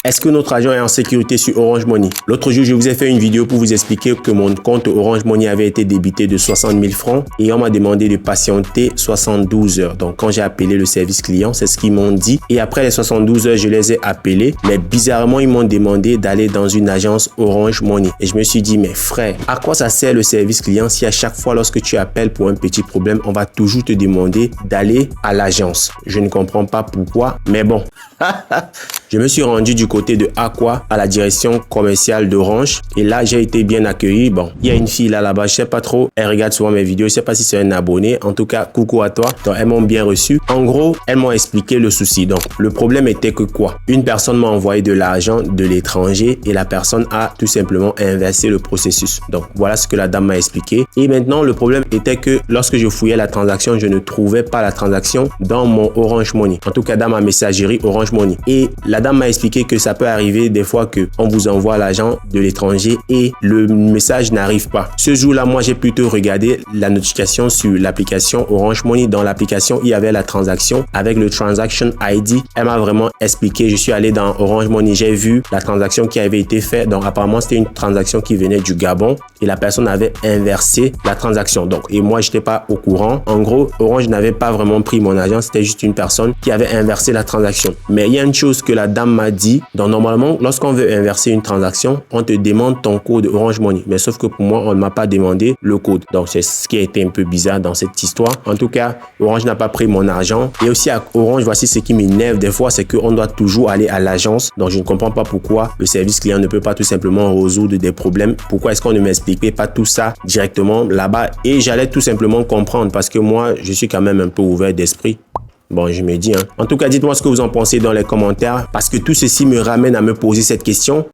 Est-ce que notre argent est en sécurité sur Orange Money? L'autre jour, je vous ai fait une vidéo pour vous expliquer que mon compte Orange Money avait été débité de 60 000 francs et on m'a demandé de patienter 72 heures. Donc, quand j'ai appelé le service client, c'est ce qu'ils m'ont dit. Et après les 72 heures, je les ai appelés. Mais bizarrement, ils m'ont demandé d'aller dans une agence Orange Money. Et je me suis dit, mais frère, à quoi ça sert le service client si à chaque fois lorsque tu appelles pour un petit problème, on va toujours te demander d'aller à l'agence? Je ne comprends pas pourquoi, mais bon. Je me suis rendu du côté de Aqua à la direction commerciale d'Orange et là j'ai été bien accueilli. Bon, il y a une fille là-bas, je sais pas trop, elle regarde souvent mes vidéos, je sais pas si c'est un abonné. En tout cas, coucou à toi. Donc elles m'ont bien reçu. En gros, elles m'ont expliqué le souci. Donc le problème était que quoi? Une personne m'a envoyé de l'argent de l'étranger et la personne a tout simplement inversé le processus. Donc voilà ce que la dame m'a expliqué. Et maintenant le problème était que lorsque je fouillais la transaction, je ne trouvais pas la transaction dans mon Orange Money. En tout cas dans ma messagerie Orange Money. Et la dame m'a expliqué que ça peut arriver des fois que on vous envoie l'argent de l'étranger et le message n'arrive pas. Ce jour-là, moi, j'ai plutôt regardé la notification sur l'application Orange Money. Dans l'application, il y avait la transaction avec le Transaction ID. Elle m'a vraiment expliqué. Je suis allé dans Orange Money, j'ai vu la transaction qui avait été faite. Donc, apparemment, c'était une transaction qui venait du Gabon et la personne avait inversé la transaction. Donc, et moi, j'étais pas au courant. En gros, Orange n'avait pas vraiment pris mon argent. C'était juste une personne qui avait inversé la transaction. Mais il y a une chose que la dame m'a dit. Donc, normalement, lorsqu'on veut inverser une transaction, on te demande ton code Orange Money. Mais sauf que pour moi, on ne m'a pas demandé le code. Donc, c'est ce qui a été un peu bizarre dans cette histoire. En tout cas, Orange n'a pas pris mon argent. Et aussi à Orange, voici ce qui m'énerve des fois, c'est qu'on doit toujours aller à l'agence. Donc, je ne comprends pas pourquoi le service client ne peut pas tout simplement résoudre des problèmes. Pourquoi est-ce qu'on ne m'expliquait pas tout ça directement là-bas? Et j'allais tout simplement comprendre parce que moi, je suis quand même un peu ouvert d'esprit. Bon, je me dis, En tout cas, dites-moi ce que vous en pensez dans les commentaires parce que tout ceci me ramène à me poser cette question.